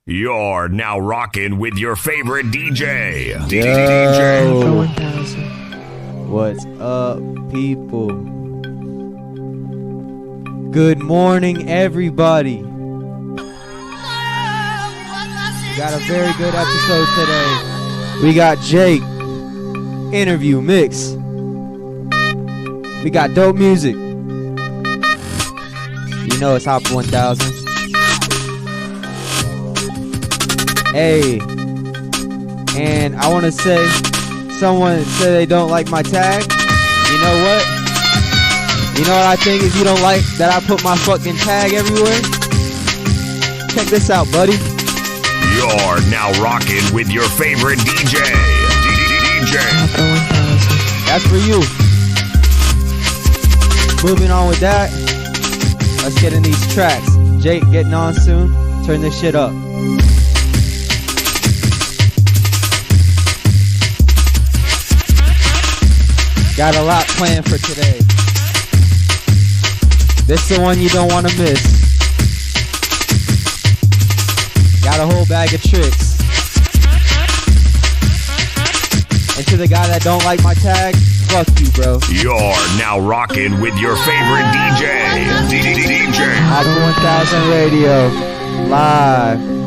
You're now rocking with your favorite DJ. DJ. AFFILITATION. What's up, people? Good morning, everybody. Got a very good episode today. We got Jake, interview mix. We got dope music. You know it's Hopper 1000. Hey, and I want to say, someone said they don't like my tag. You know what? You know what I think is you don't like that I put my fucking tag everywhere? Check this out, buddy. You're now rocking with your favorite DJ. DJ. That's for you. Moving on with that, let's get in these tracks. Jake getting on soon. Turn this shit up. Got a lot planned for today. This is the one you don't want to miss. Got a whole bag of tricks. And to the guy that don't like my tag, fuck you, bro. You're now rocking with your favorite DJ. DJ. Hopper 1000 Radio. Live.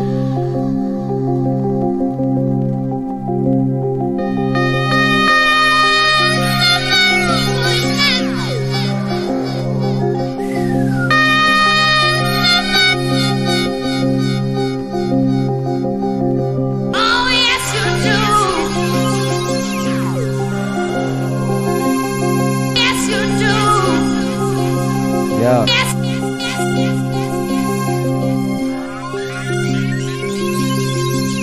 Yeah.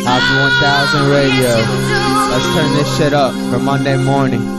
Hopper 1000 Radio. Let's turn this shit up for Monday morning.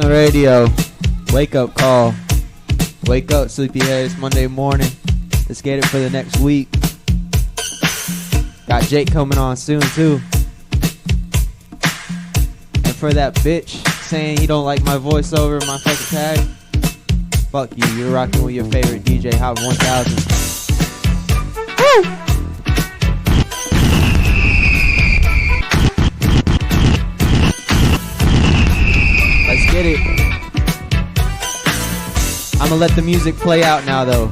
Radio, wake up call. Wake up, sleepyheads. Monday morning. Let's get it for the next week. Got Jake coming on soon too. And for that bitch saying he don't like my voiceover, my fucking tag. Fuck you. You're rocking with your favorite DJ, hopper1000. Woo! Let's get it. I'm gonna let the music play out now, though.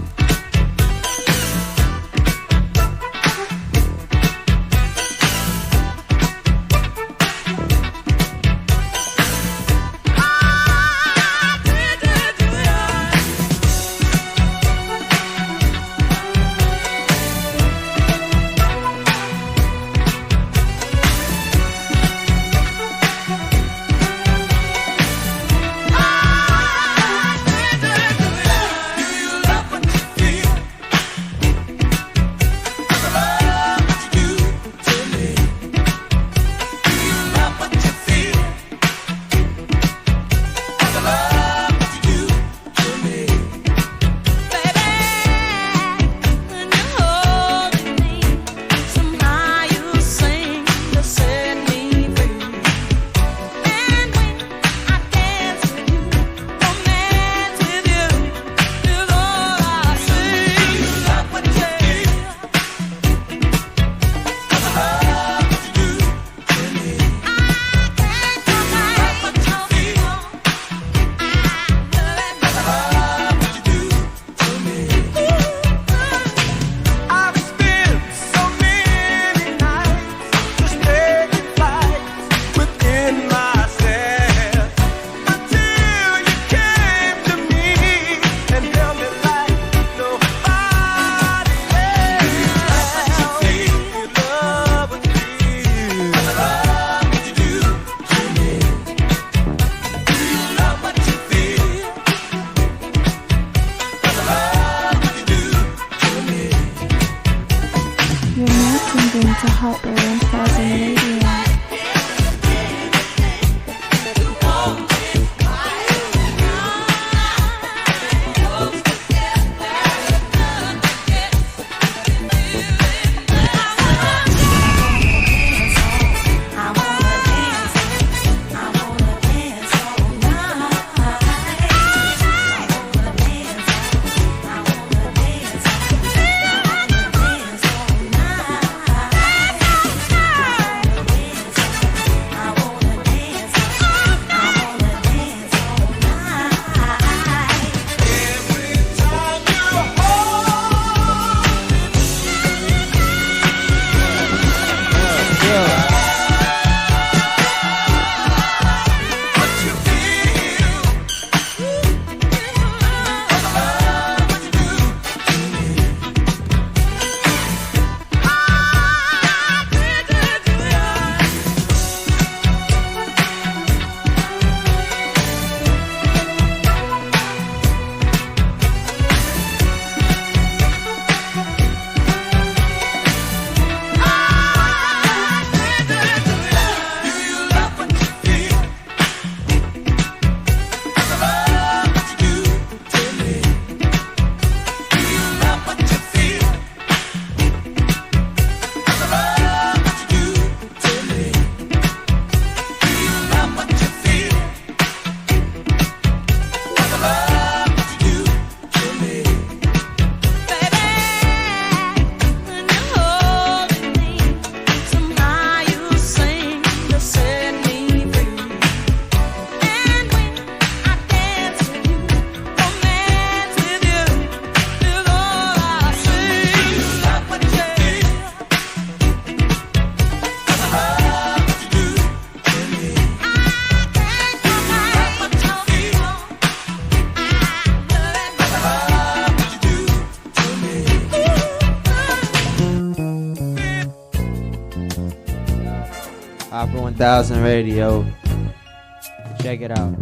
Hopper1000 Radio. Check it out.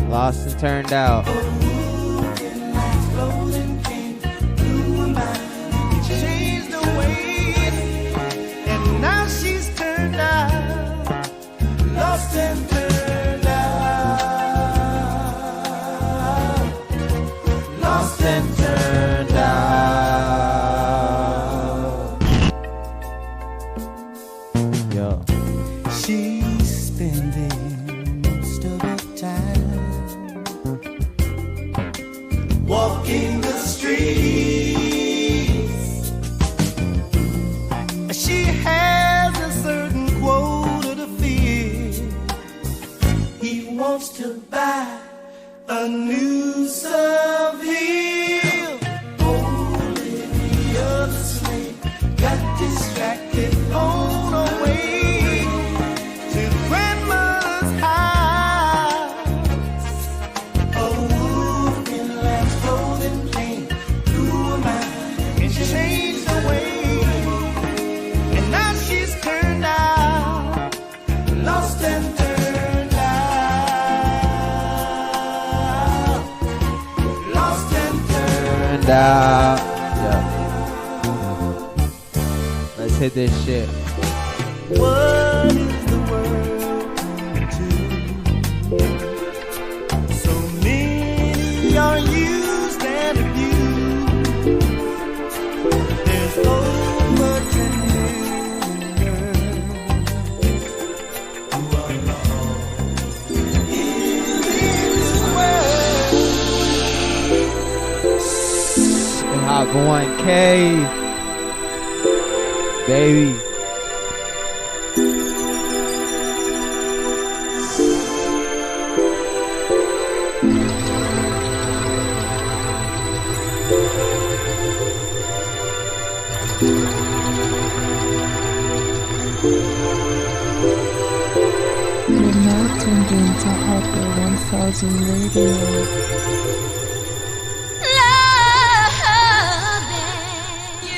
Lost and turned out. And now she's turned out, lost and turned Yo. She's spending most of her time walking the streets. She has a certain quota to fill. He wants to buy a new Seville. Only the other slave got distracted on her way to grandma's house. A wolf in lamb's clothing came through her mind and changed her way. And now she's turned out, lost and turned out, lost and turned out. Yeah. Let's hit this shit. What is the world coming to? So many are used and abused. There's so much in who are lost in this world. Hot 1K. Baby. You're now tuned in to hopper1000 radio.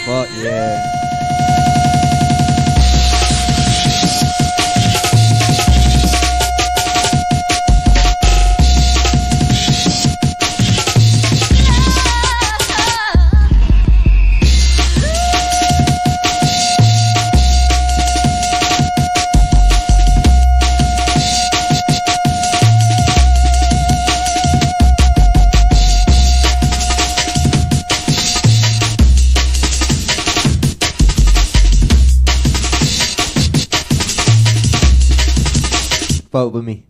Fuck yeah. Vote with me.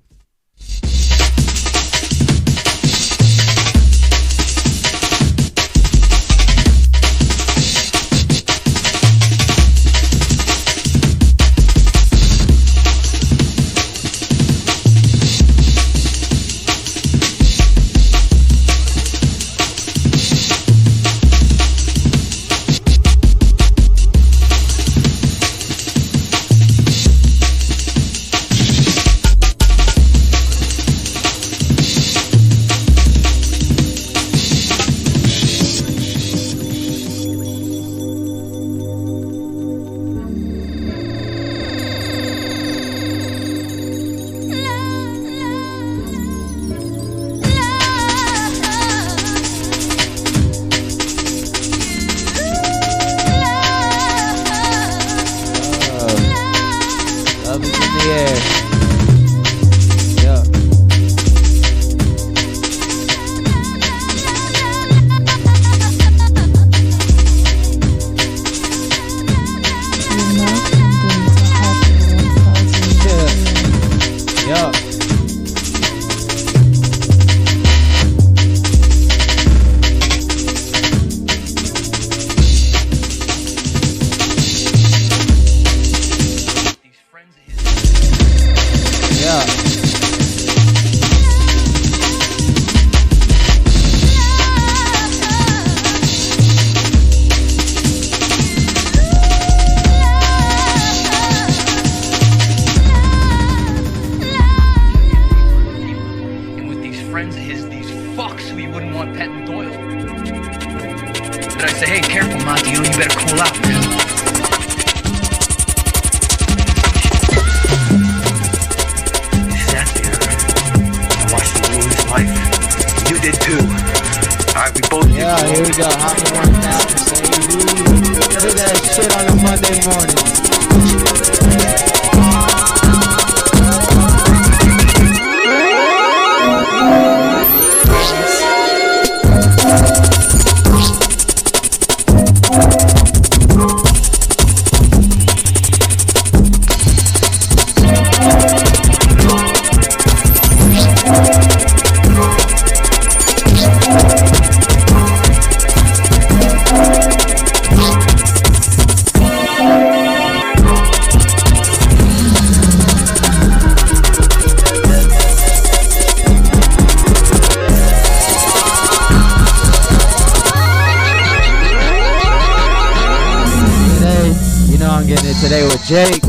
Jake.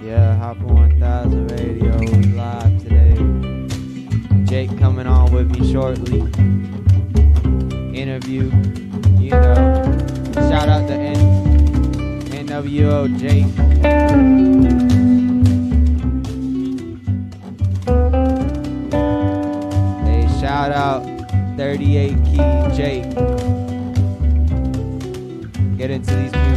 Yeah, hopper1000 radio is live today. Jake coming on with me shortly. Interview, you know. Shout out to NWO Jake. Hey, shout out 38 Key Jake. Get into these music.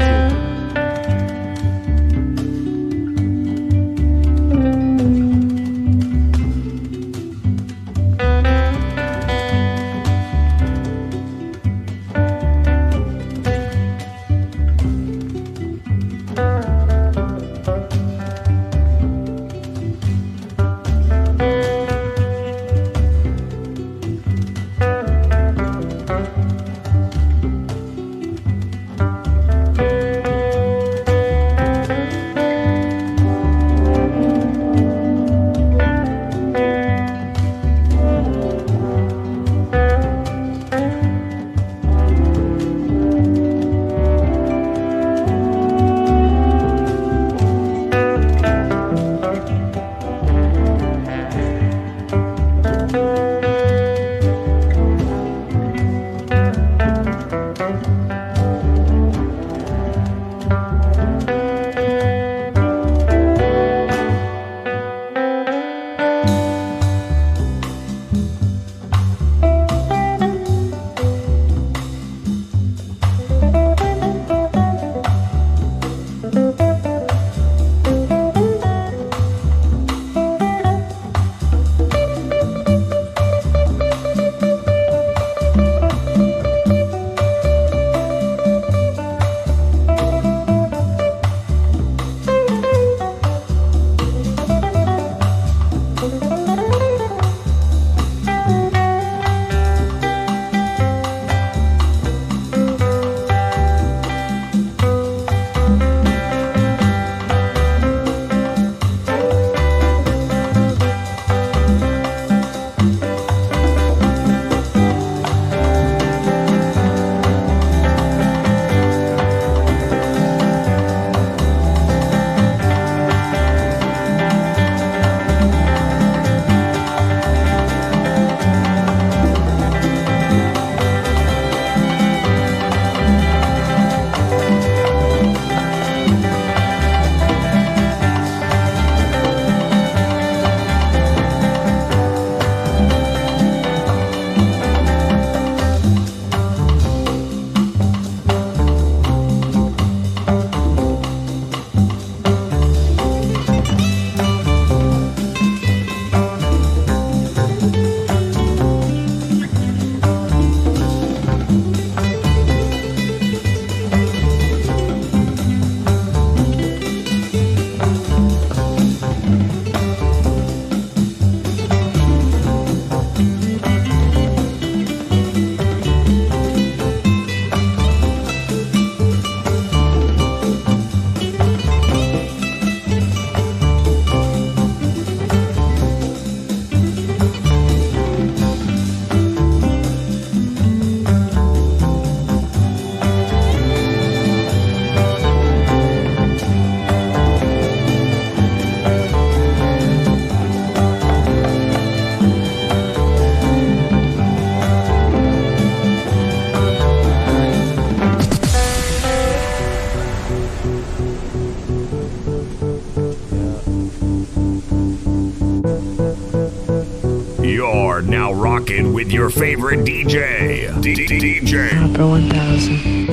rocking with your favorite DJ. DJ hopper1000.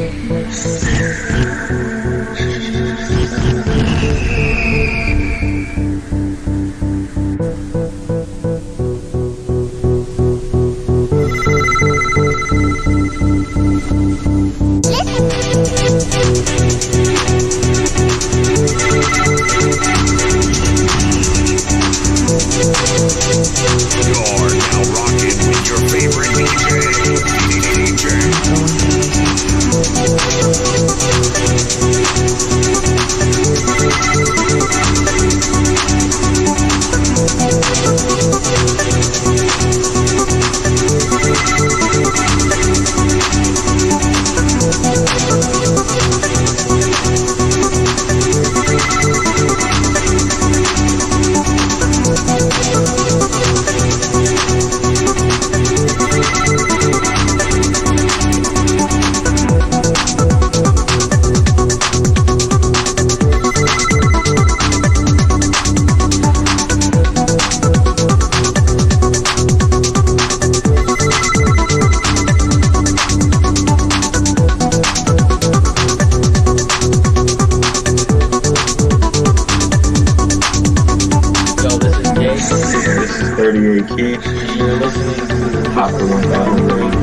You're now rocking with your favorite DJ. Keith, and you're listening to Hopper1000 Radio.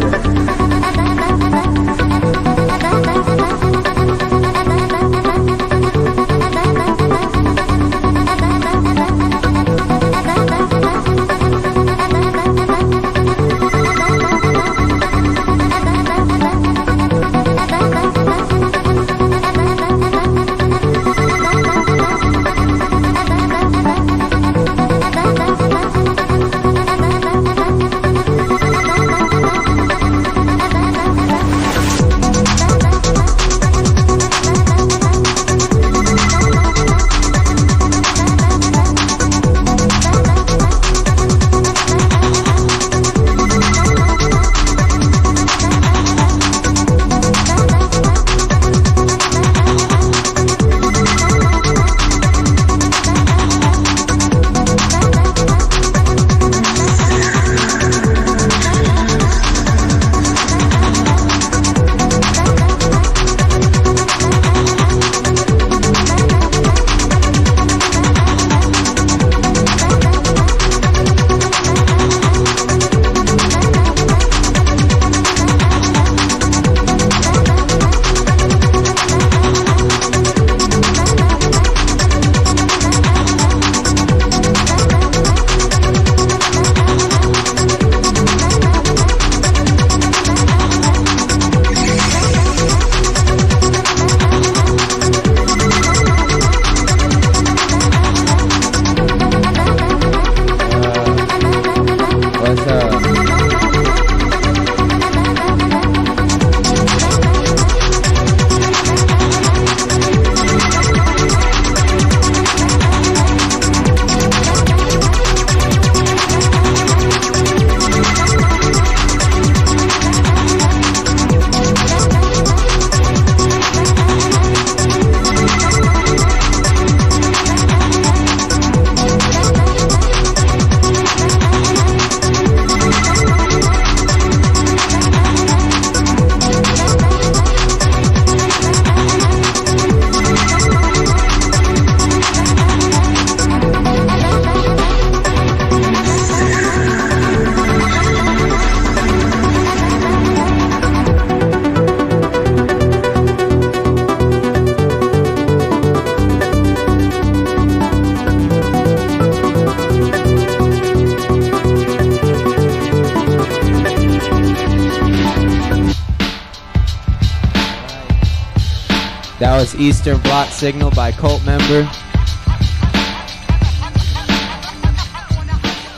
That was Eastern Bloc Signal by Cult Member.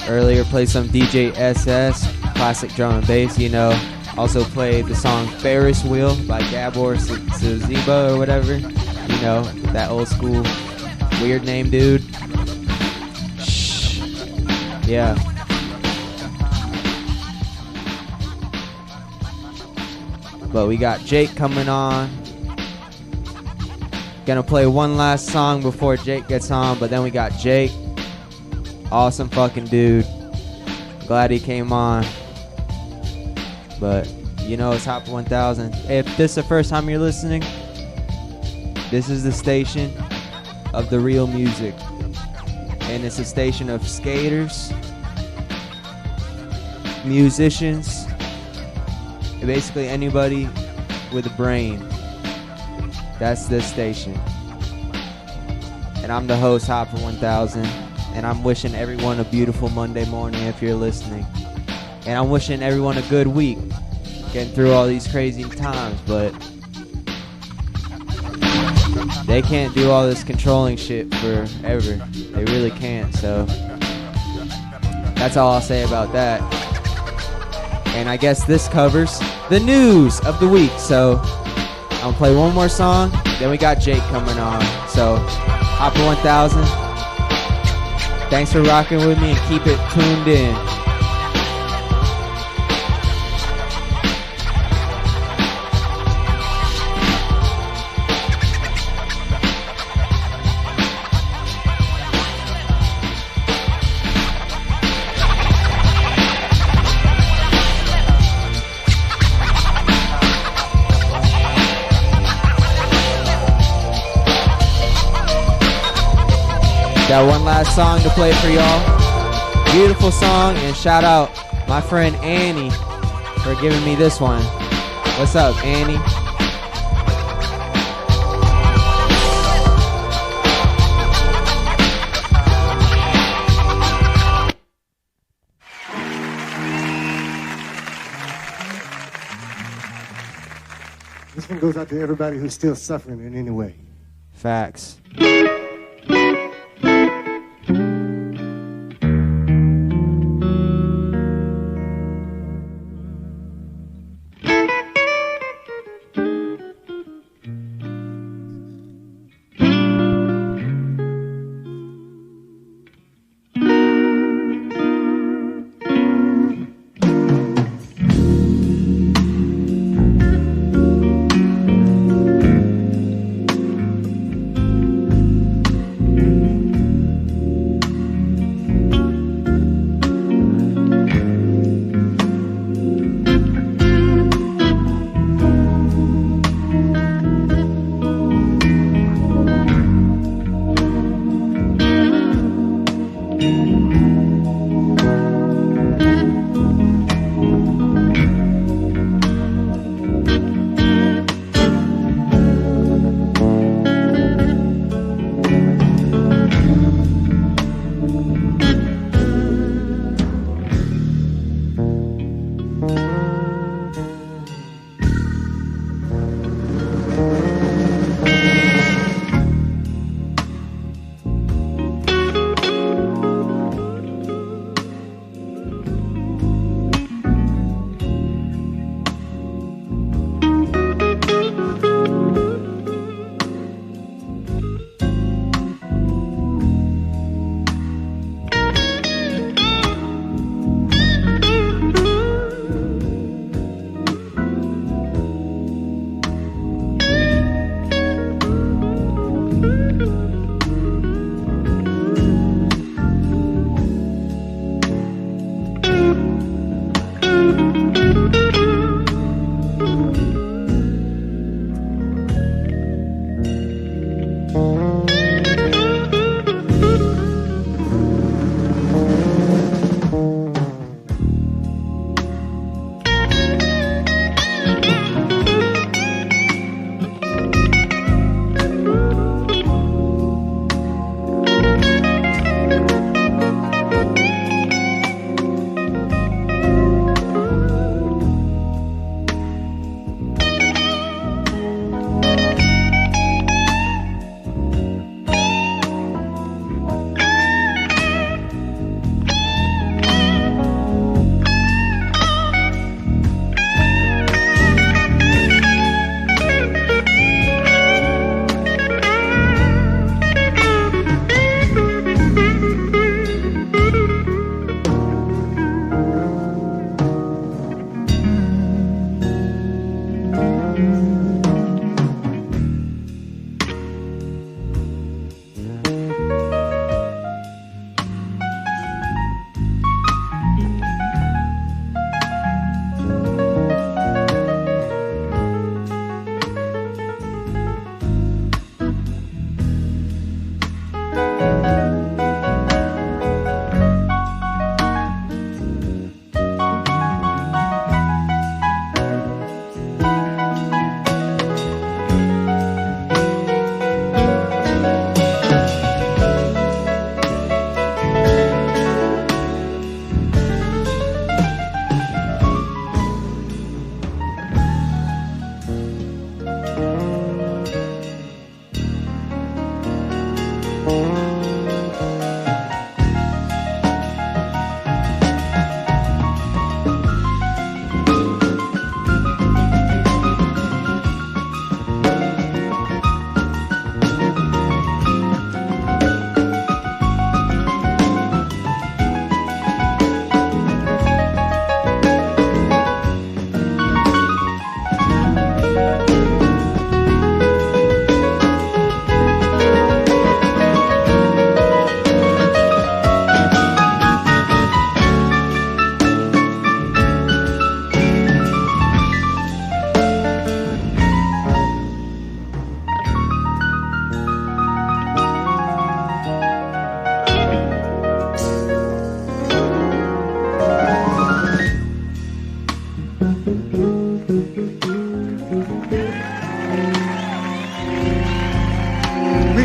Earlier played some DJ SS, classic drum and bass, you know. Also played the song Ferris Wheel by Gabor Szeba or whatever. You know, that old school weird name dude. Shh. Yeah. But we got Jake coming on. Gonna play one last song before Jake gets on, but then we got Jake. Awesome fucking dude. Glad he came on. But you know it's Hopper 1000. If this is the first time you're listening, this is the station of the real music. And it's a station of skaters, musicians, and basically anybody with a brain. That's this station. And I'm the host, Hopper 1000. And I'm wishing everyone a beautiful Monday morning if you're listening. And I'm wishing everyone a good week, getting through all these crazy times, but they can't do all this controlling shit forever. They really can't, so that's all I'll say about that. And I guess this covers the news of the week, so I'll play one more song, then we got Jake coming on. So, Hopper 1000, thanks for rocking with me and keep it tuned in. Got one last song to play for y'all. Beautiful song, and shout out my friend Annie for giving me this one. What's up, Annie? This one goes out to everybody who's still suffering in any way. Facts.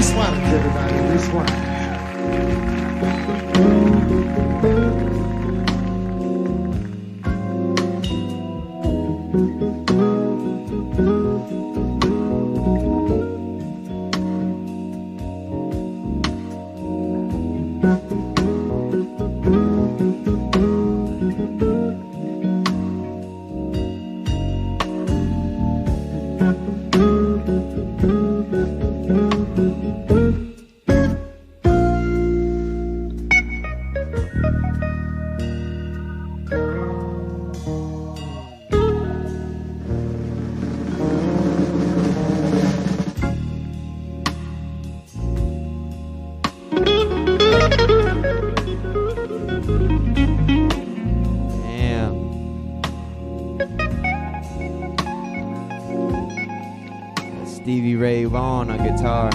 Reswans, everybody. Reswans. Stevie Ray Vaughan on guitar.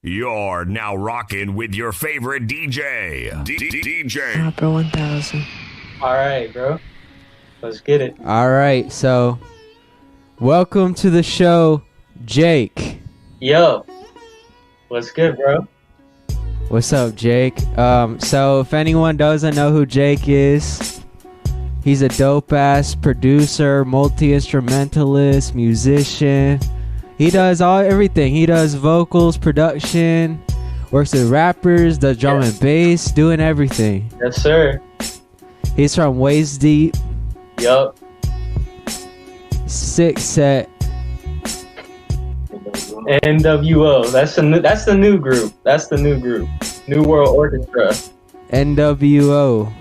You're now rocking with your favorite DJ, DJ hopper1000. All right, bro. Let's get it. All right, so welcome to the show, Jake. Yo. What's good, bro? What's up, Jake? So if anyone doesn't know who Jake is, he's a dope-ass producer, multi-instrumentalist, musician. He does everything. He does vocals, production, works with rappers, does drum and bass, doing everything. Yes, sir. He's from Waist Deep. Yup. Sick set. NWO. That's the new group. That's the new group. New World Orchestra. NWO.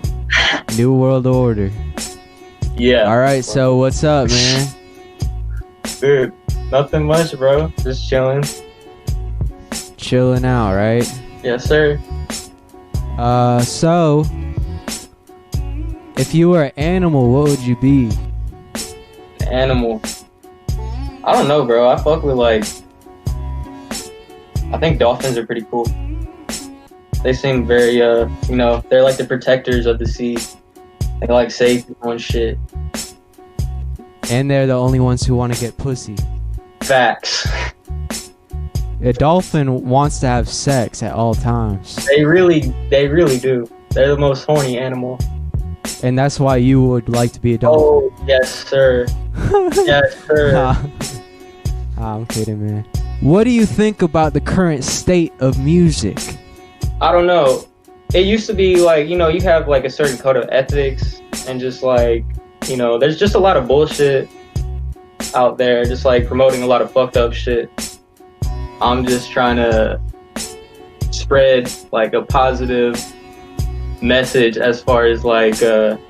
New World Order. Yeah. All right, so what's up, man? Dude, nothing much, bro. Just chilling. Chilling out, right? Yes, sir. So if you were an animal, what would you be? Animal. I don't know, bro. I fuck with I think dolphins are pretty cool. They seem very, they're like the protectors of the sea. They like save people and shit. And they're the only ones who want to get pussy. Facts. A dolphin wants to have sex at all times. They really do. They're the most horny animal. And that's why you would like to be a dolphin. Oh, yes, sir. Yes, sir. I'm kidding, man. What do you think about the current state of music? I don't know. It used to be like, you have like a certain code of ethics and just like, there's just a lot of bullshit out there, just like promoting a lot of fucked up shit. I'm just trying to spread like a positive message as far as like, kind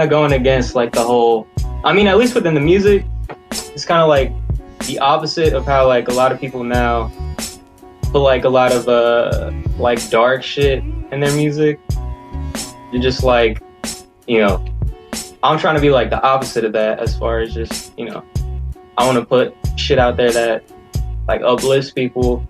of going against like the whole, at least within the music, it's kind of like the opposite of how like a lot of people now put like a lot of like dark shit in their music. You're just like, I'm trying to be like the opposite of that as far as just, I want to put shit out there that like uplifts people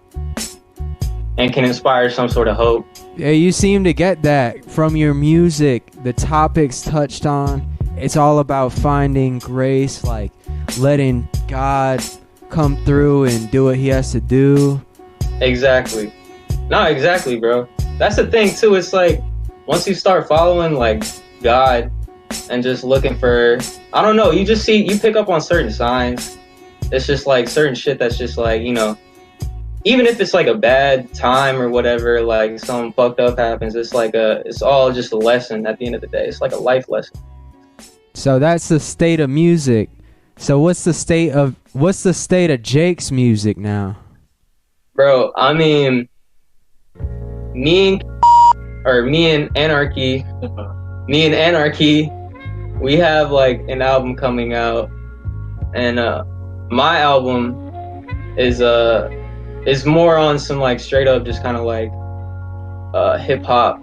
and can inspire some sort of hope. Yeah, you seem to get that from your music, the topics touched on, it's all about finding grace, like letting God come through and do what he has to do. Exactly. No, exactly, bro. That's the thing too. It's like once you start following like God and just looking for, I don't know, you pick up on certain signs. It's just like certain shit that's just like, you know, even if it's like a bad time or whatever, like something fucked up happens, it's all just a lesson at the end of the day. It's like a life lesson. So that's the state of music. So what's the state of Jake's music now? Bro, I mean, me and Anarchy, we have like an album coming out, and my album is more on some like straight up just kind of like hip hop,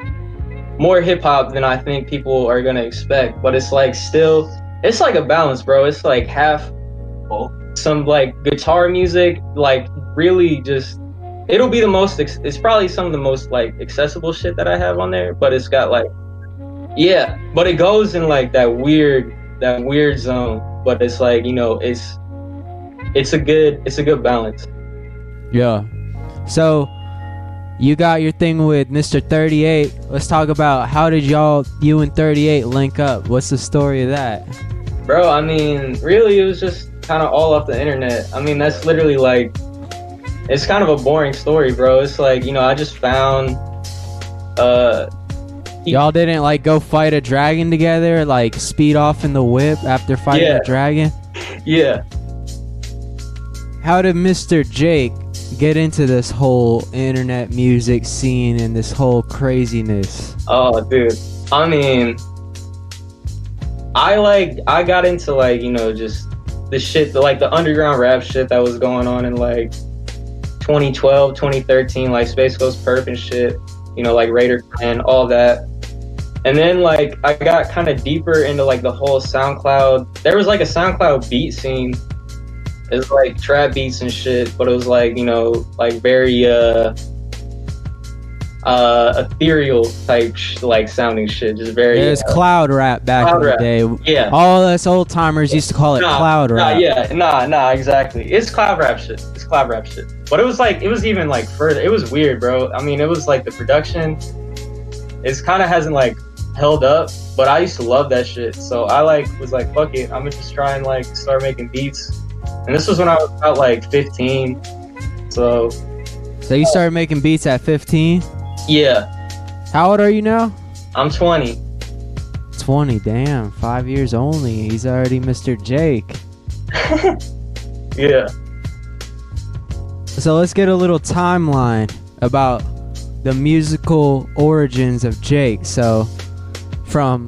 more hip hop than I think people are gonna expect. But it's like still, it's like a balance, bro. It's like half some like guitar music, like really just. It'll be it's probably some of the most like accessible shit that I have on there, but it's got like, yeah, but it goes in like that weird zone, but it's like, you know, it's a good balance. Yeah. So you got your thing with Mr. 38. Let's talk about how did you and 38 link up? What's the story of that? Bro, I mean, really, it was just kind of all off the internet. I mean, that's literally like, it's kind of a boring story, bro. It's like, you know, I just found y'all didn't like go fight a dragon together, like speed off in the whip after fighting a dragon? Yeah. How did Mr. Jake get into this whole internet music scene and this whole craziness? Oh, dude. I mean, I got into like, you know, just the shit, like the underground rap shit that was going on in like 2012, 2013, like Space Ghost Perp and shit, you know, like Raider and all that. And then like I got kind of deeper into like the whole SoundCloud. There was like a SoundCloud beat scene. It was like trap beats and shit, but it was like, you know, like very ethereal type like sounding shit, just very. It was cloud rap back in the day. Yeah. All us old timers used to call it cloud rap. Nah, exactly. It's cloud rap shit. But it was even like further. It was weird, bro. I mean, it was like the production. It's kind of hasn't like held up, but I used to love that shit. So I like was like, fuck it, I'm gonna just try and like start making beats. And this was when I was about like 15. So you started making beats at 15? Yeah. How old are you now? I'm 20. 20, damn. 5 years only. He's already Mr. Jake. Yeah. So let's get a little timeline about the musical origins of Jake. So from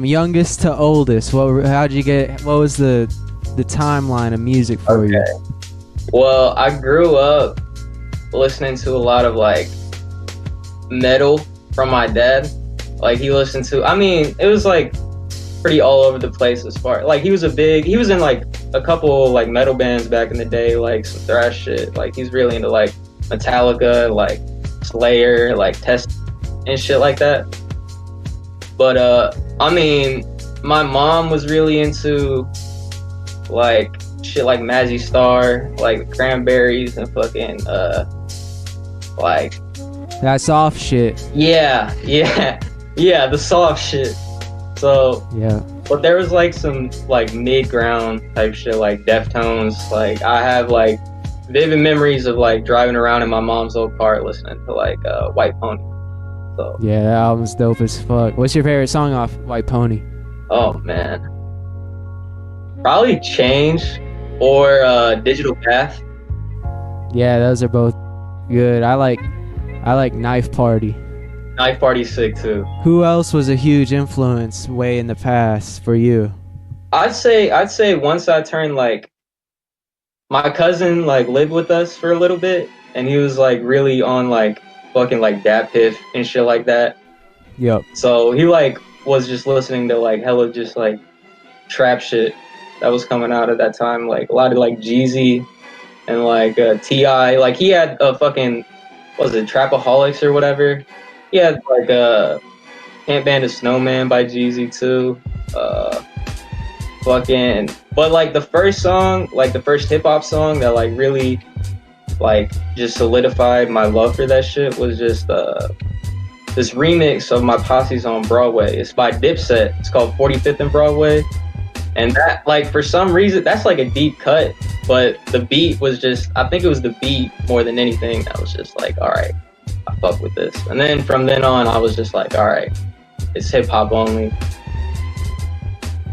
youngest to oldest, what was the timeline of music for you? Well, I grew up listening to a lot of like metal from my dad. Like he listened to, I mean, it was like pretty all over the place as far, like he was in like a couple like metal bands back in the day, like some thrash shit. Like he's really into like Metallica, like Slayer, like Test and shit like that. But I mean, my mom was really into like shit like Mazzy Star, like Cranberries and fucking like that soft shit. Yeah, the soft shit. So yeah, but there was like some like mid-ground type shit like Deftones. Like I have like vivid memories of like driving around in my mom's old car listening to like White Pony. So yeah, that album's dope as fuck. What's your favorite song off White Pony? Oh man, probably Change or Digital Path. Yeah, those are both good. I like Knife Party. Knife Party's sick too. Who else was a huge influence way in the past for you? I'd say once I turned like, my cousin like lived with us for a little bit, and he was like really on like fucking like Dat Piff and shit like that. Yep. So he like was just listening to like hella just like trap shit that was coming out at that time, like a lot of like Jeezy and like T.I. Like he had a fucking, what was it, Trapaholics or whatever. He had like Can't Ban a Snowman by Jeezy too. fucking, but like the first song, like the first hip hop song that like really like just solidified my love for that shit was just this remix of My Posse's on Broadway. It's by Dipset. It's called 45th and Broadway. And that, like, for some reason, that's like a deep cut, but the beat was just, I think it was the beat more than anything that was just like, all right, I fuck with this. And then from then on, I was just like, all right, it's hip hop only.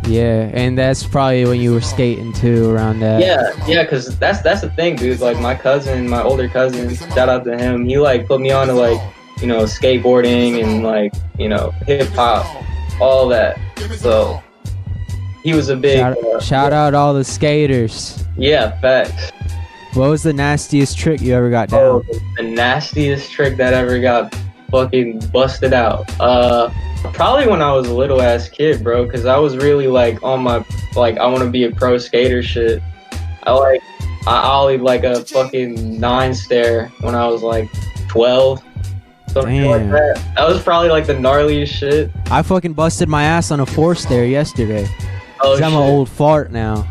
Yeah, and that's probably when you were skating too, around that. Yeah, because that's the thing, dude. Like my older cousin, shout out to him. He like put me on to like, you know, skateboarding and like, you know, hip hop, all that. So he was a big shout out all the skaters. Yeah, facts. What was the nastiest trick you ever got down? Oh, the nastiest trick that ever got fucking busted out. Probably when I was a little ass kid, bro, because I was really like on my like I want to be a pro skater shit. I ollied like a fucking 9 stair when I was like 12. Something like that. That was probably like the gnarliest shit. I fucking busted my ass on a 4 stair yesterday. Oh, I'm an old fart now.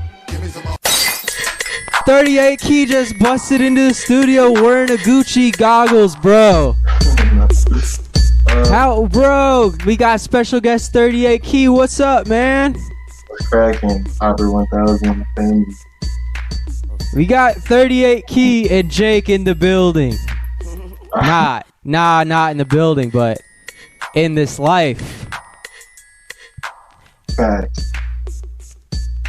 38 Key just busted into the studio wearing a Gucci goggles, bro. How, bro? We got special guest 38 Key. What's up, man? What's cracking? hopper1000 family. We got 38 Key and Jake in the building. Not in the building, but in this life. Facts.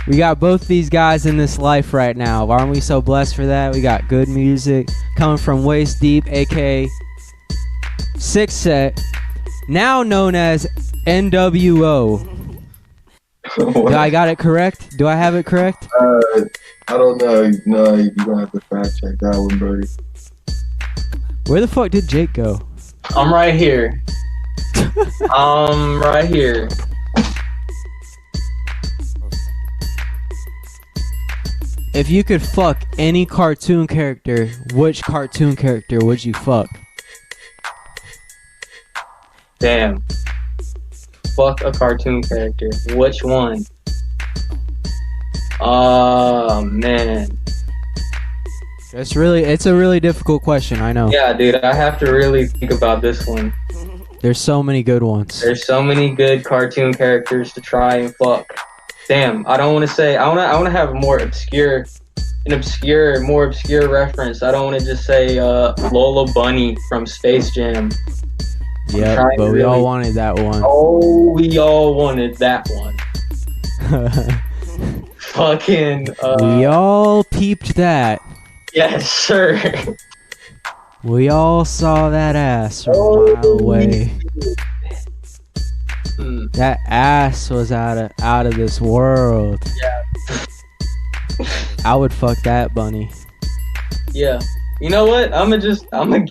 We got both these guys in this life right now. Aren't we so blessed for that? We got good music coming from Waist Deep, aka Six Set, now known as NWO. Do I got it correct? Do I have it correct? I don't know. No, you're gonna have to fact check that one, buddy. Where the fuck did Jake go? I'm right here. I'm right here. If you could fuck any cartoon character, which cartoon character would you fuck? Damn. Fuck a cartoon character. Which one? Oh, man. It's a really difficult question, I know. Yeah, dude, I have to really think about this one. There's so many good ones. There's so many good cartoon characters to try and fuck. Damn, I don't want to say. I want to have a more obscure reference. I don't want to just say Lola Bunny from Space Jam. Yeah, but we all wanted that one. Oh, we all wanted that one. Fucking. We all peeped that. Yes, sir. We all saw that ass from a mile away. That ass was out of this world. Yeah. I would fuck that bunny. Yeah. You know what? I'm gonna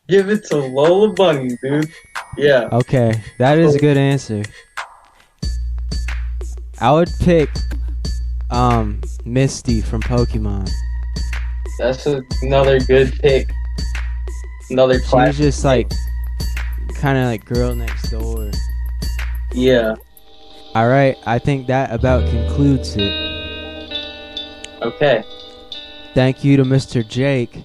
give it to Lola Bunny, dude. Yeah. Okay, that is a good answer. I would pick Misty from Pokemon. That's another good pick. Another classic. She's just like kind of like girl next door. Yeah. All right, I think that about concludes it. Okay. Thank you to Mr. Jake.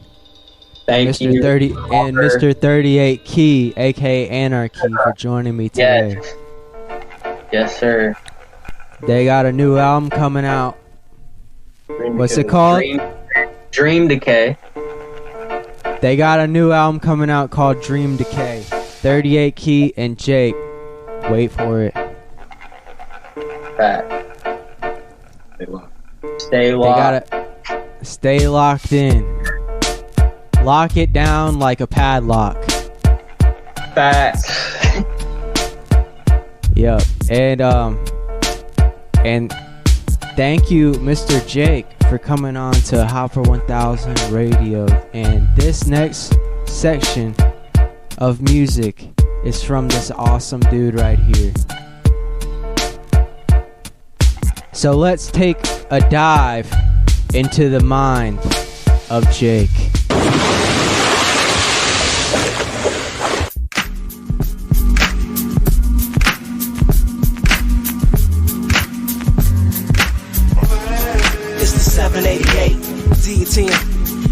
Thank Mr. you. 30 and Mr. 38 Key, aka Anarchy, for joining me today. Yes. Yes, sir. They got a new album coming out. What's it called? Dream Decay. They got a new album coming out called Dream Decay. 38 Key and Jake. Wait for it. Back. Stay locked. Stay locked. They gotta stay locked in. Lock it down like a padlock. Facts. Yep. And thank you, Mr. Jake, for coming on to hopper1000 Radio. And this next section of music is from this awesome dude right here. So let's take a dive into the mind of Jake. 788, D10,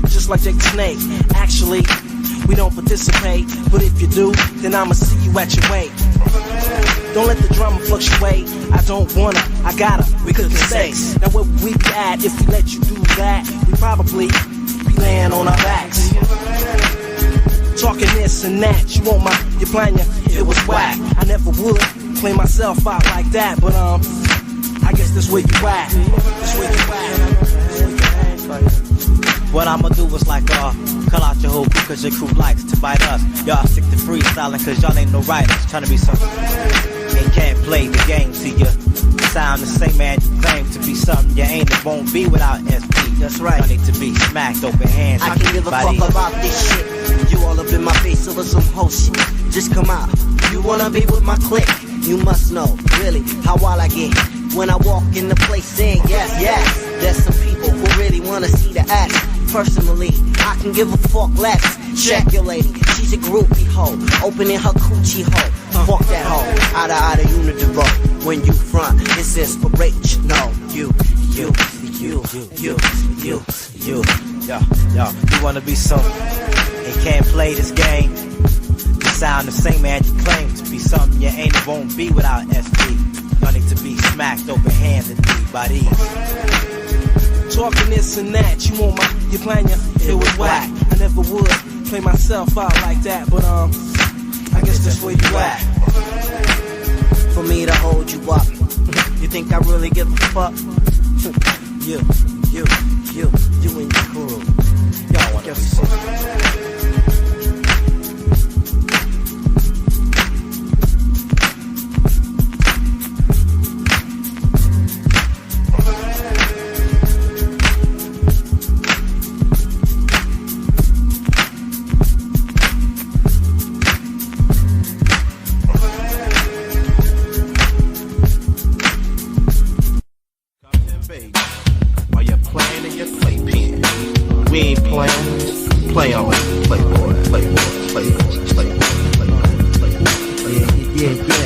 just like Jake the Snake. Actually, we don't participate, but if you do, then I'ma see you at your weight. Don't let the drama fluctuate. I don't wanna, I gotta, we cookin' sex. Now where would we be at if we let you do that? We probably be laying on our backs. Talking this and that, you want my, you plan ya, it was whack. I never would play myself out like that, but I guess that's where you at. That's where you at. What I'ma do is like, call out your whole crew cause your crew likes to bite us. Y'all stick to freestyling cause y'all ain't no writers. Tryna be something and can't play the game to you. Sound the same man you claim to be something you ain't. It won't be without SP. That's right. I need to be smacked open hands. I can give a fuck about this shit. You all up in my face over some whole shit. Just come out. You wanna be with my clique? You must know, really, how wild I get when I walk in the place saying yes, yes. There's some people who really wanna see the act. Personally, I can give a fuck less. Check your lady, she's a groupie hoe, opening her coochie hole. Fuck that hoe, out of unidivo. When you front, it's inspirational. You. Yo, you wanna be something and can't play this game. You sound the same man you claim to be something you ain't. It won't be without SP. Y'all need to be smacked open handed by these. Talking this and that, you want my, you plan ya, it was whack. I never would play myself out like that, but I guess that's where you at. For me to hold you up, you think I really give a fuck? You and your crew. Y'all want to be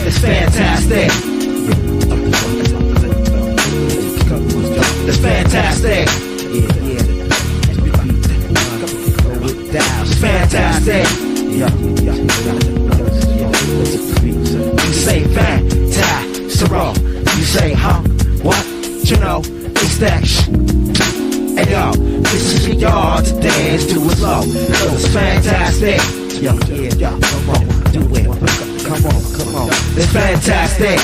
It's fantastic. It's fantastic. It's fantastic. You say fantastic. You say, huh? What? You know, it's that Hey yo, this is your yard to dance to it slow. It's fantastic. Yo, come on, do it. Come on. It's fantastic.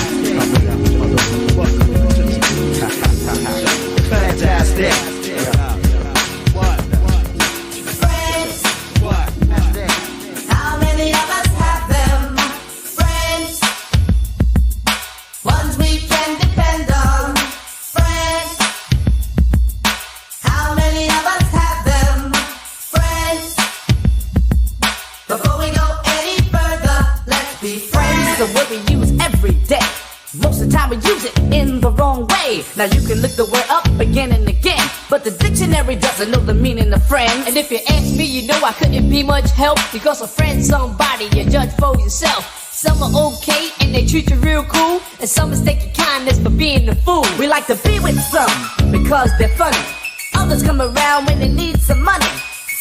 Fantastic. Friends. What? How many of us have them? Friends. Ones we can depend on. Friends. How many of us have them? Friends. Before we go any further, let's be friends. The word we use every day. Most of the time we use it in the wrong way. Now you can look the word up again and again, but the dictionary doesn't know the meaning of friend. And if you ask me, you know I couldn't be much help, because a friend's somebody you judge for yourself. Some are okay and they treat you real cool, and some mistake your kindness for being a fool. We like to be with some because they're funny. Others come around when they need some money.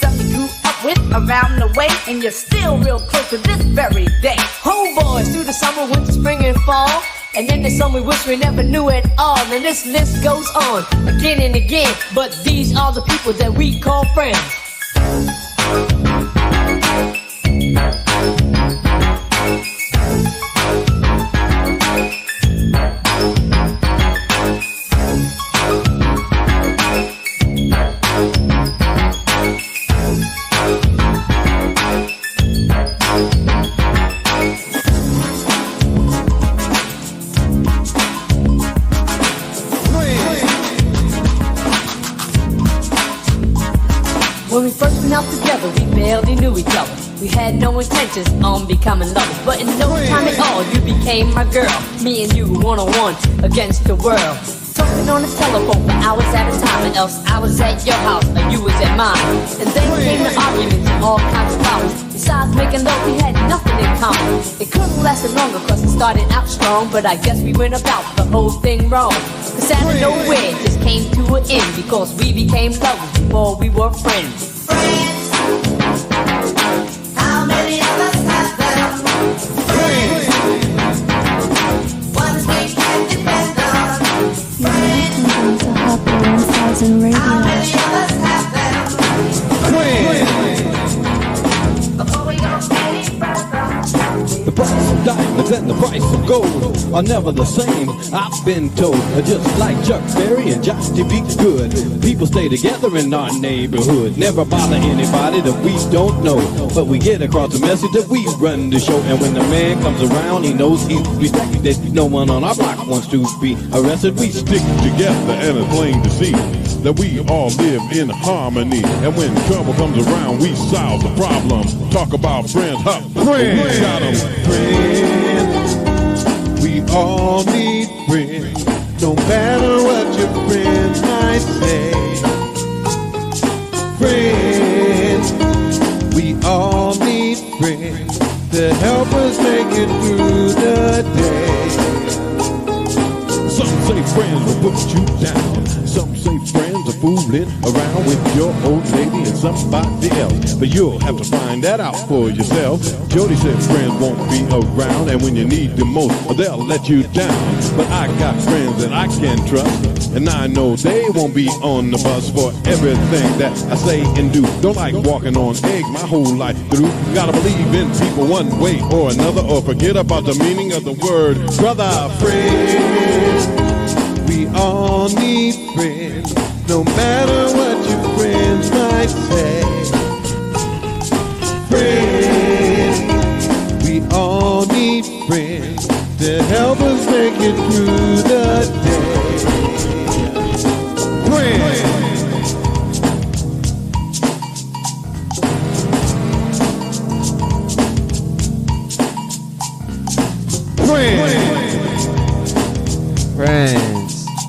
Some you grew up with around the way, and you're still real close to this very day. Homeboys through the summer, winter, spring, and fall. And then there's some we wish we never knew at all. And this list goes on again and again, but these are the people that we call friends. When we first went out together, we barely knew each other. We had no intentions on becoming lovers, but in no time at all, you became my girl. Me and you one-on-one against the world. Talking on the telephone for hours at a time, and else I was at your house and you was at mine. And then came the arguments and all kinds of problems. Besides making love, we had nothing in common. It couldn't last longer cause it started out strong, but I guess we went about the whole thing wrong. Cause out of nowhere, it just came to an end because we became lovers before we were friends. Friends. How many of us have them? Friends. Ones we can depend on. Friends. To Hopper 1000 Radio. How many of us have them? Friends. Before we go any further. The price of diamonds and the price of gold are never the same, I've been told. Just like Chuck Berry and Josh to be good, people stay together in our neighborhood. Never bother anybody that we don't know, but we get across the message that we run the show. And when the man comes around, he knows he's respected. No one on our block wants to be arrested. We stick together and it's plain to see that we all live in harmony. And when trouble comes around, we solve the problem. Talk about friends, huh? Friends, got 'em. Friends. We all need friends. No matter what your friends might say. Friends. We all need friends to help us make it through the day. Some say friends will put you down. Some say friends are fooling around with your old lady and somebody else. But you'll have to find that out for yourself. Jody said friends won't be around, and when you need them most, they'll let you down. But I got friends that I can trust, and I know they won't be on the bus for everything that I say and do. Don't like walking on eggs my whole life through. Gotta believe in people one way or another, or forget about the meaning of the word brother. Friends. We all need friends, no matter what your friends might say. Friends, we all need friends to help us make it through the day. Friends. Friends.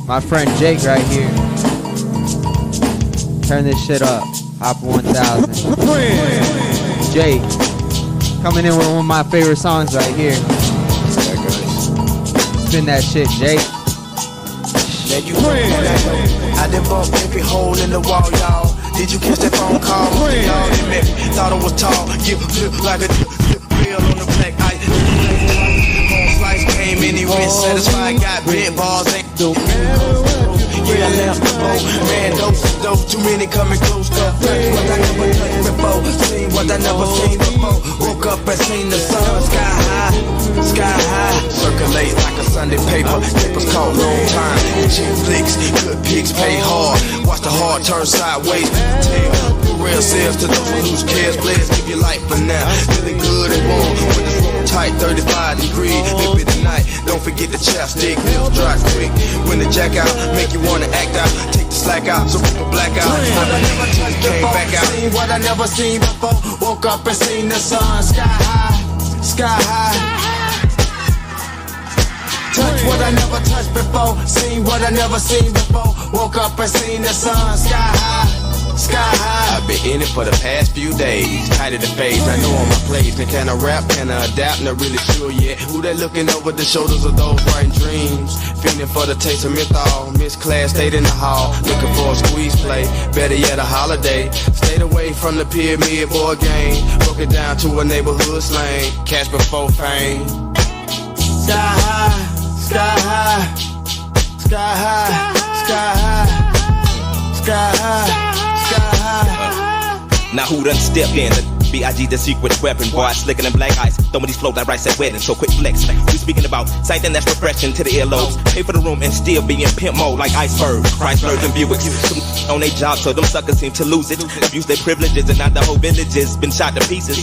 My friend Jake right here. Turn this shit up. Hopper 1000. Jake. Coming in with one of my favorite songs right here. Spin that shit, Jake. I done bumped every hole in the wall, y'all. Did you catch that phone call? Y'all didn't met me. Thought it was tall. You look like a bill on the black ice. Home slice came in, he went satisfied. Got bent balls, ain't no yeah, I left the boat. Man, those too many coming close. Touch what I never touched before. Seen what I never seen before. Woke up and seen the sun sky high. Circulate like a Sunday paper. Papers caught long time. Cheap flicks, good pics pay hard. Watch the heart turn sideways. Tell real selves to those who lose cares. Players give you life for now. Feeling good and warm. When it's room tight, 35 degrees. Maybe tonight, don't forget the chapstick. Lips dry quick. When the jack out, make you wanna act out. Take the slack out, so people black out. I never touched before. Seen what I never seen before. Woke up and seen the sun sky high. Touch what I never touched before. Seen what I never seen before. Woke up and seen the sun sky high. I've been in it for the past few days. Tight of the face, I know on my place. Can I rap, can I adapt? Not really sure yet. Who they looking over the shoulders of those bright dreams? Feeling for the taste of menthol. Miss class, stayed in the hall. Looking for a squeeze play. Better yet, a holiday. Stayed away from the pyramid board game. Broke it down to a neighborhood slang. Cash before fame. Sky high, sky high, sky high, sky high, sky high. Now who done stepped in? The B.I.G. the secret weapon, boy, slicking in black ice. Throwing these flows like rice at weddings, so quick flex. We speaking about something that's refreshing to the earlobes. Pay for the room and still be in pimp mode like icebergs, Chryslers and Buicks. Some on their job, so them suckers seem to lose it. Abuse their privileges and now the whole village has been shot to pieces.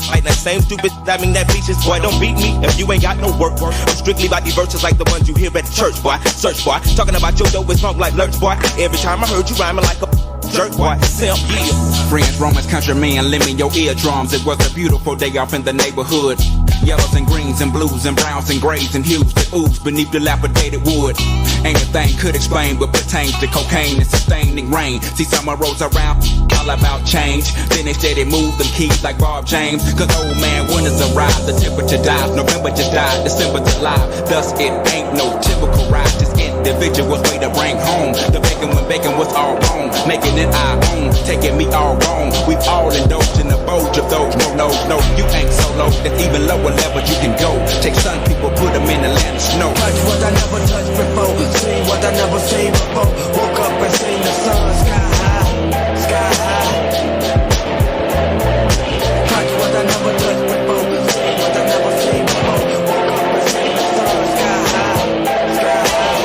Fighting that same stupid timing that beaches, boy, don't beat me if you ain't got no work. I'm strictly about these verses like the ones you hear at the church, boy. Search, boy. Talking about your dough is drunk like lurch, boy. Every time I heard you rhyming like a jerk, boy, simp, yeah. Friends, Romans, countrymen, lend me your eardrums. It was a beautiful day off in the neighborhood. Yellows and greens and blues and browns and grays and hues that ooze beneath dilapidated wood. Ain't a thing could explain what pertains to cocaine and sustaining rain. See summer rolls around, all about change. Then they steady move them keys like Bob James. Cause old man, winters arrive, the temperature dies. November just died, December's alive. Thus it ain't no typical ride, just individuals way to bring home the bacon bacon when bacon was all wrong. Making it our own, taking me all wrong. We all indulged in the bulge of those. No, you ain't so low. There's even lower levels you can go. Take some people, put them in the land of snow. Touch what I never touched before. See what I never seen before. Woke up and seen the sun sky high, sky high. Touch what I never touched before. See what I never seen before. Woke up and seen the sun sky high, sky high.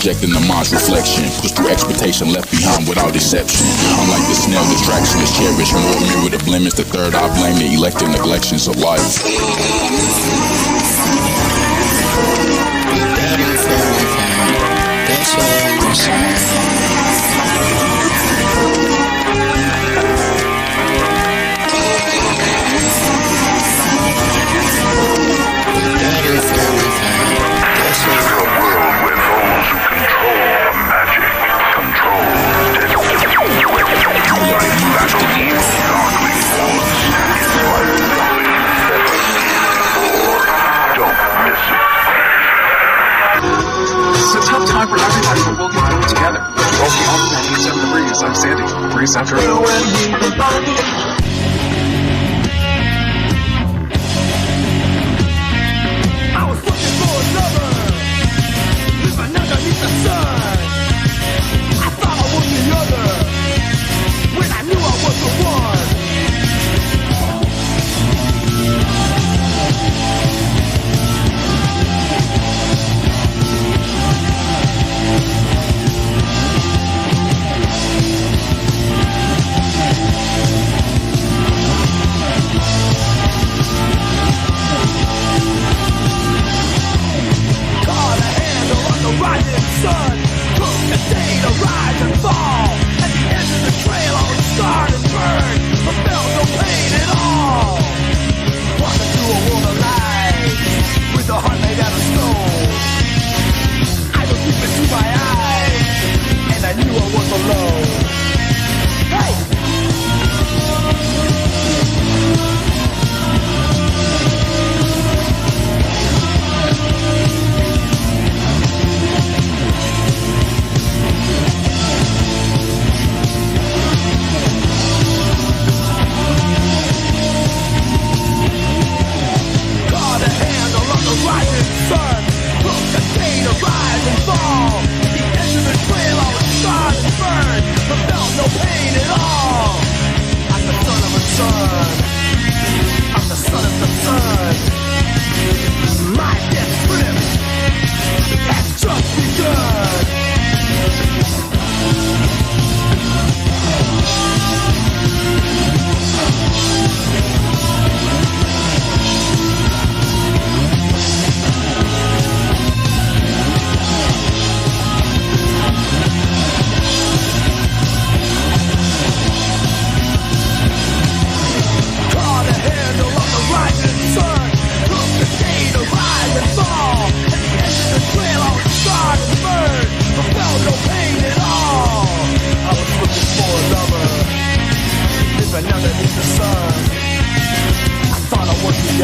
projecting the mind's reflection. Push through expectation, left behind without exception. Unlike the snail, distraction is cherished. More mirror the blemish, the third eye blame the elected neglections of life. Time for everybody, but we'll get through it together. We'll be on the 97 degrees. I'm Sandy. Breeze after I was looking for a lover, living underneath the sun. I thought I was the other, when I knew I was the one.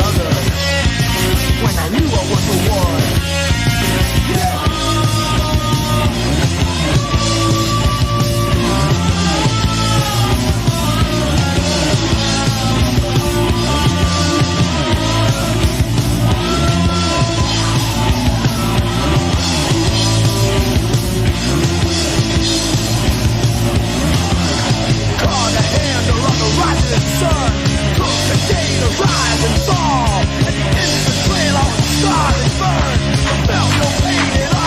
others when I knew I was the one. Caught a handle on the rising sun, took the day to rise and fall. At the end of the trail, I was scarred and burned. I felt no pain at all.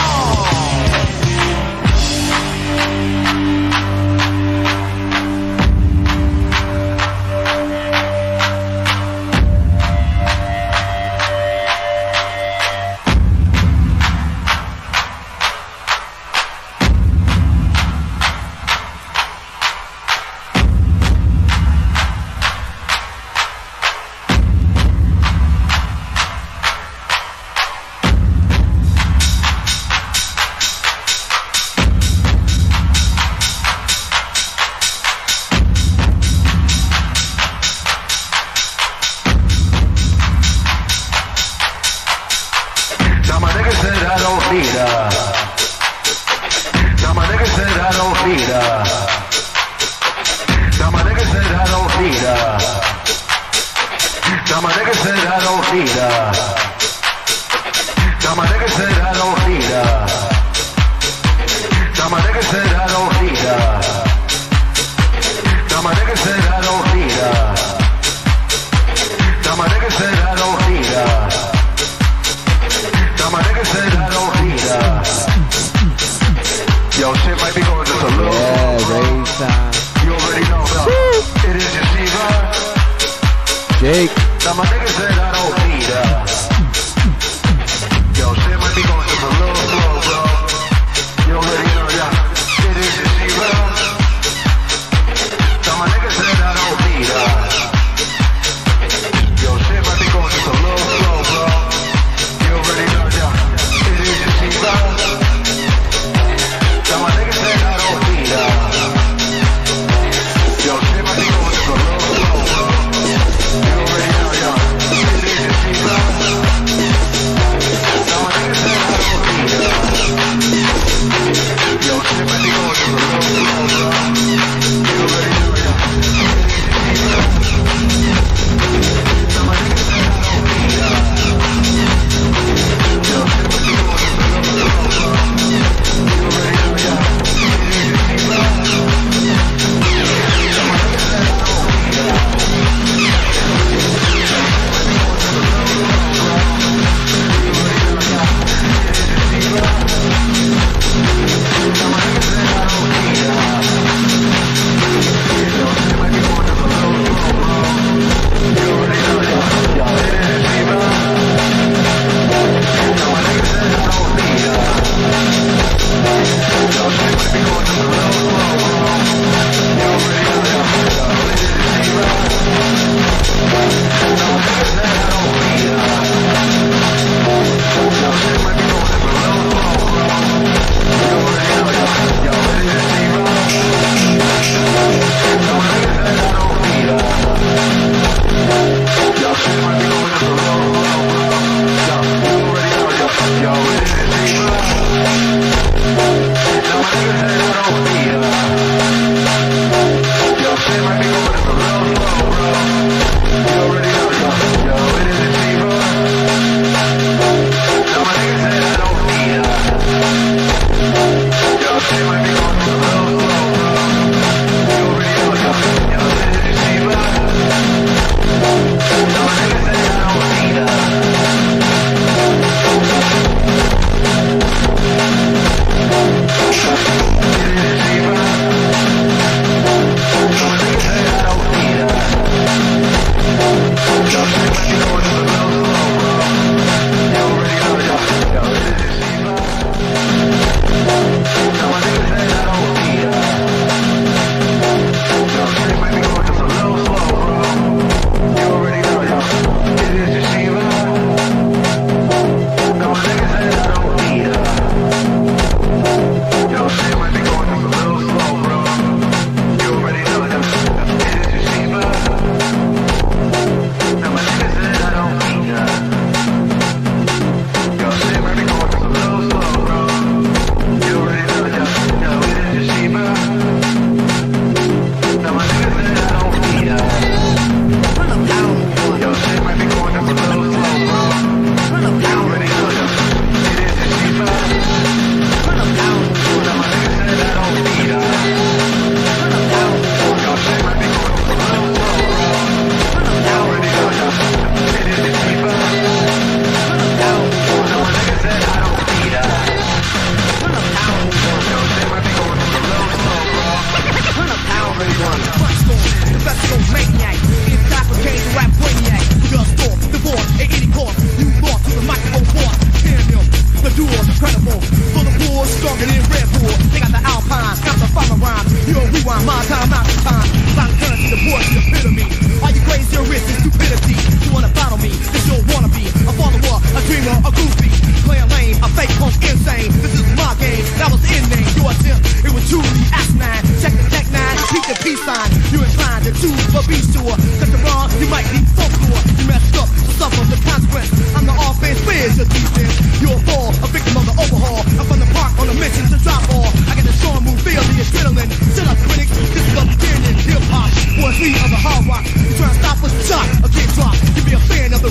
Now my nigga said I don't need her. Now my nigga said I don't need her. Now my nigga said I don't need her. Now my nigga said I don't need her. Now my nigga said I don't need her. Now my nigga said I don't need her. Now my nigga said I don't need her. Now my nigga said I don't need her. Now my nigga said I don't need her. Yo, shit might be going just a little rave time. You already know, though. It is your Shiva. Jake. Now my nigga said I don't need her.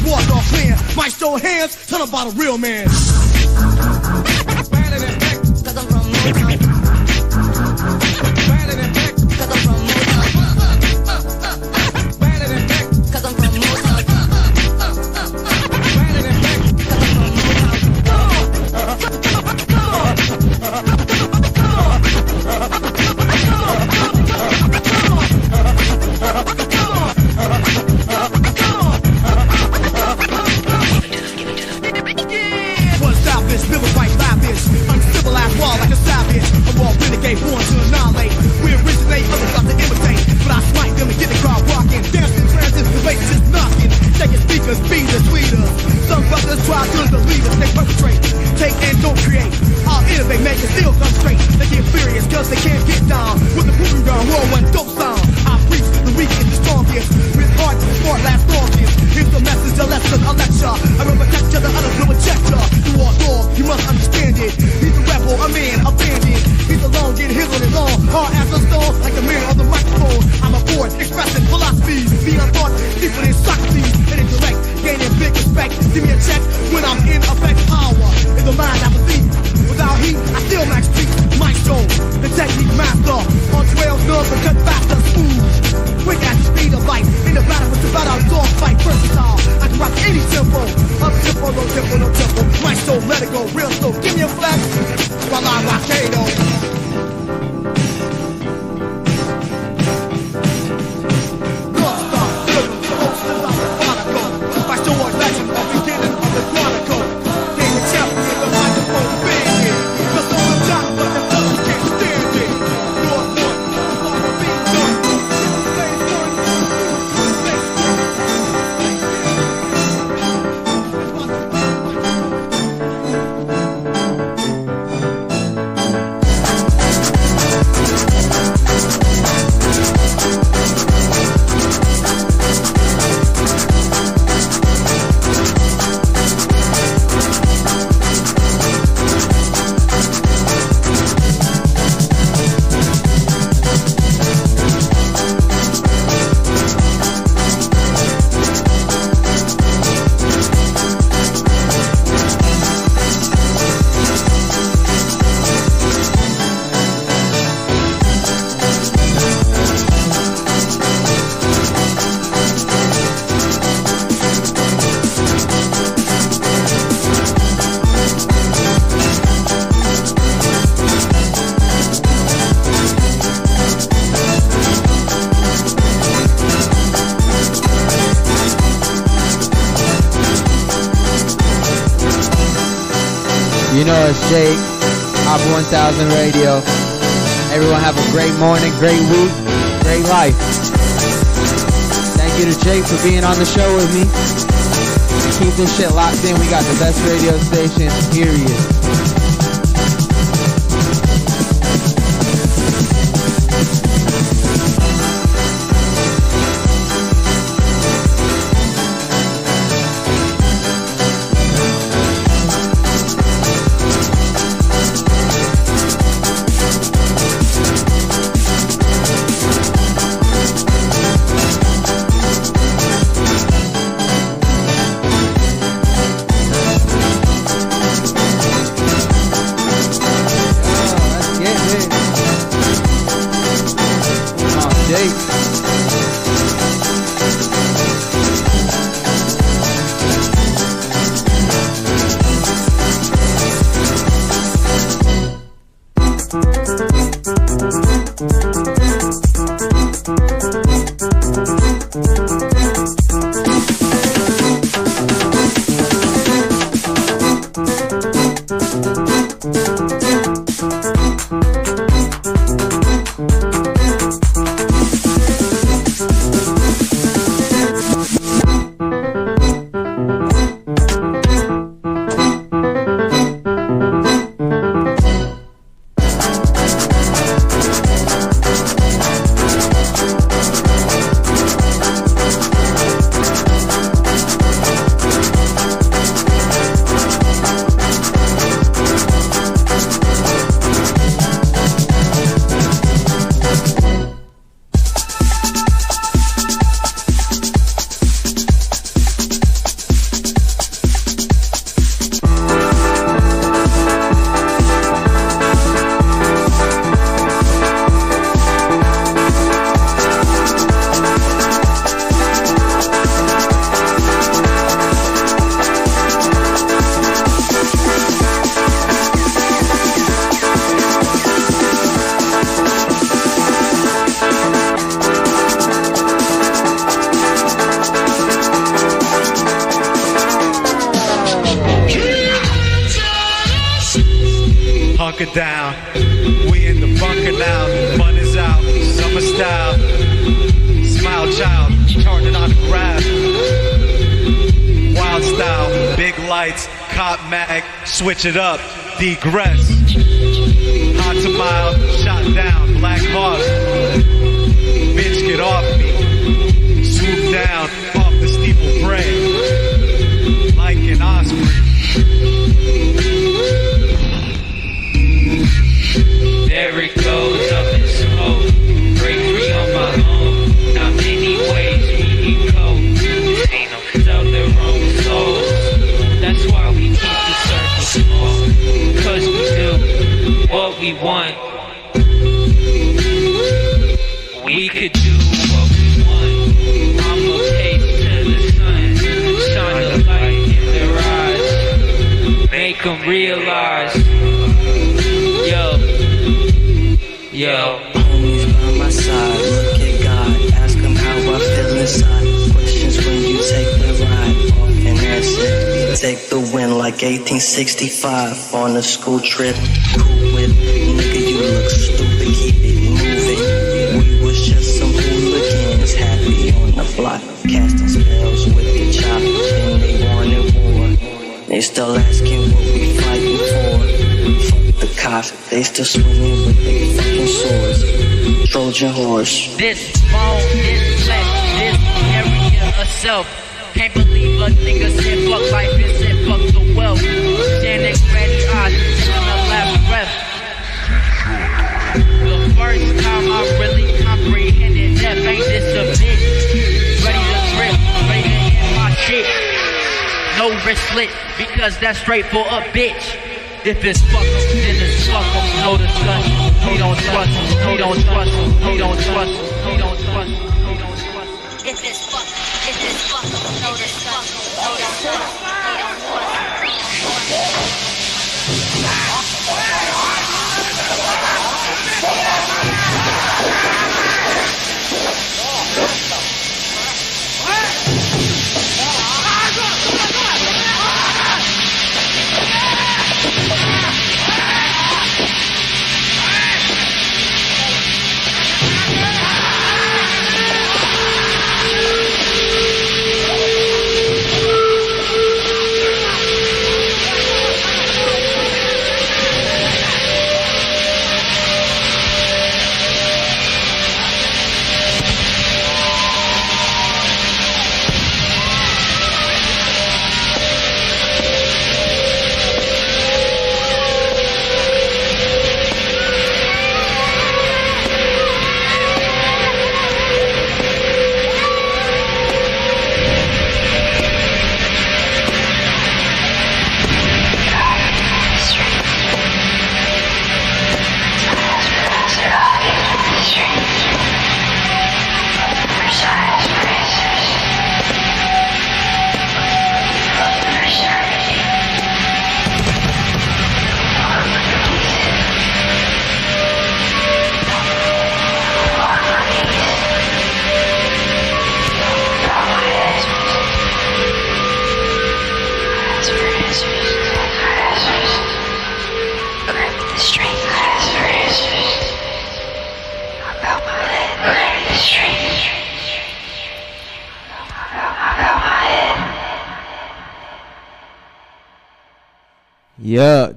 walk off clean. Might show hands, tell them about a real man. You know it's Jake, hopper1000 Radio. Everyone have a great morning, great week, great life. Thank you to Jake for being on the show with me. And keep this shit locked in. We got the best radio station, period. bunker down. We in the bunker now. Fun is out. Summer style. Smile child. Turning on the grass. Wild style. Big lights. Cop mag. Switch it up. Degress. Hot to mild. Shot down. Black horse. Bitch, get off me. Swoop down off the steeple frame. Like an osprey. There it goes up in smoke. Break free on my own. Not many ways we can go. This ain't no self their own souls. That's why we keep the circle small. Cause we do what we want. We could do what we want. I'ma pace to the sun. Shine the light in their eyes. Make them realize. Yo. Homies by my side, look at God. Ask him how I feel inside. Questions when you take the ride. Often answer. Take the win like 1865 on a school trip. Cool with nigga, you look stupid. Keep it moving. We was just some hooligans, happy on the block, casting spells with the chop. And they wanted war. They still asking what we fighting for. The cops, they still swinging with their fucking swords. Trojan horse. This bone, this flesh, this area of self. Can't believe a nigga said fuck life and said fuck the wealth. Standing ready, eyes in the last breath. The first time I really comprehended death. Ain't this a bitch? Ready to trip, ready to end my shit. No wristlet, because that's straight for a bitch. If it's fuck 'em, then it's fuck 'em, no discussion. We don't trust 'em, we don't trust 'em, we don't trust 'em, we don't trust 'em, we don't trust 'em. If it's fuck 'em, no discussion, no discussion, we don't trust 'em.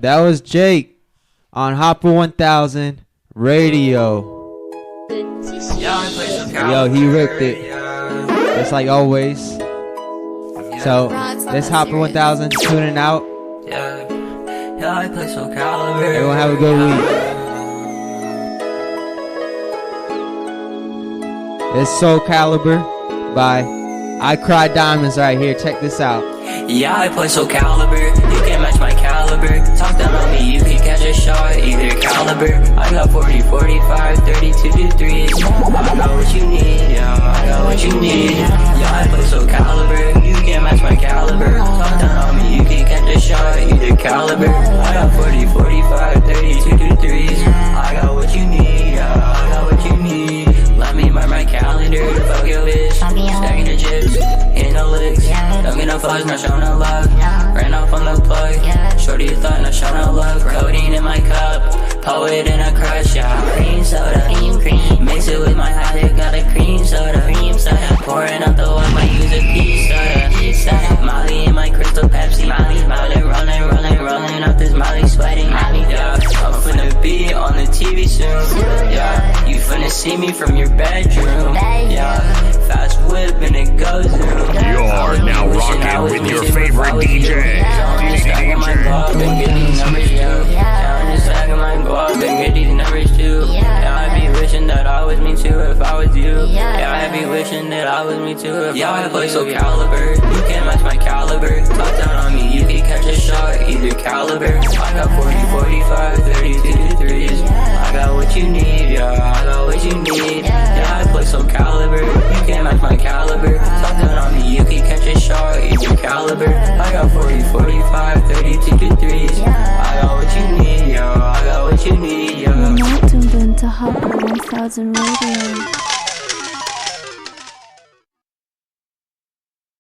That was Jake on Hopper 1000 Radio. Yo, he ripped it. Just like always. So, this Hopper 1000 tuning out. Everyone have a good week. It's Soul Caliber by I Cry Diamonds right here. Check this out. Yeah, I play Soul Caliber, you can't match my caliber. Talk down on me, you can catch a shot, either caliber. I got 40, 45, 32 to 3s. I got what you need, yeah, I got what you need. Yeah, I play Soul Caliber, you can't match my caliber. Talk down on me, you can catch a shot, either caliber. I got 40, 45, 32 to 3s. I got what you need, yeah, I got what you need. Let me mark my calendar, fuck your bitch. Stacking the chips, hitting the licks. Don't get no fucks, not showing no love. Ran off on the plug. shorty thought, no show no love. Codeine in my cup, poet in a crush, yeah. Cream soda, cream. Mix it with my hot dip, got a cream soda. Pouring out the one, I use a pea soda. Molly in my crystal Pepsi. Molly, rolling up this Molly, sweating. Yeah, I'm finna be on the TV soon. Yeah, you finna see me from your bedroom. Yeah, fast whip and it goes zoom. You're now rocking with your favorite DJ. That I was me too if I was you. Yeah, I be wishing that I was me too if I was play so caliber. You can't match my caliber. Talk down on me, you can catch a shot, either caliber. I got 40, 45, 32 threes. I got what you need, yeah, I got what you need. Yeah, I play so caliber. You can't match my caliber. Talk down on me, you can catch a shot, either caliber. I got 40, 45, 32 threes. I got what you need, yeah, I got what you need, yeah. You're now tuned into Hopper 1000 Radio.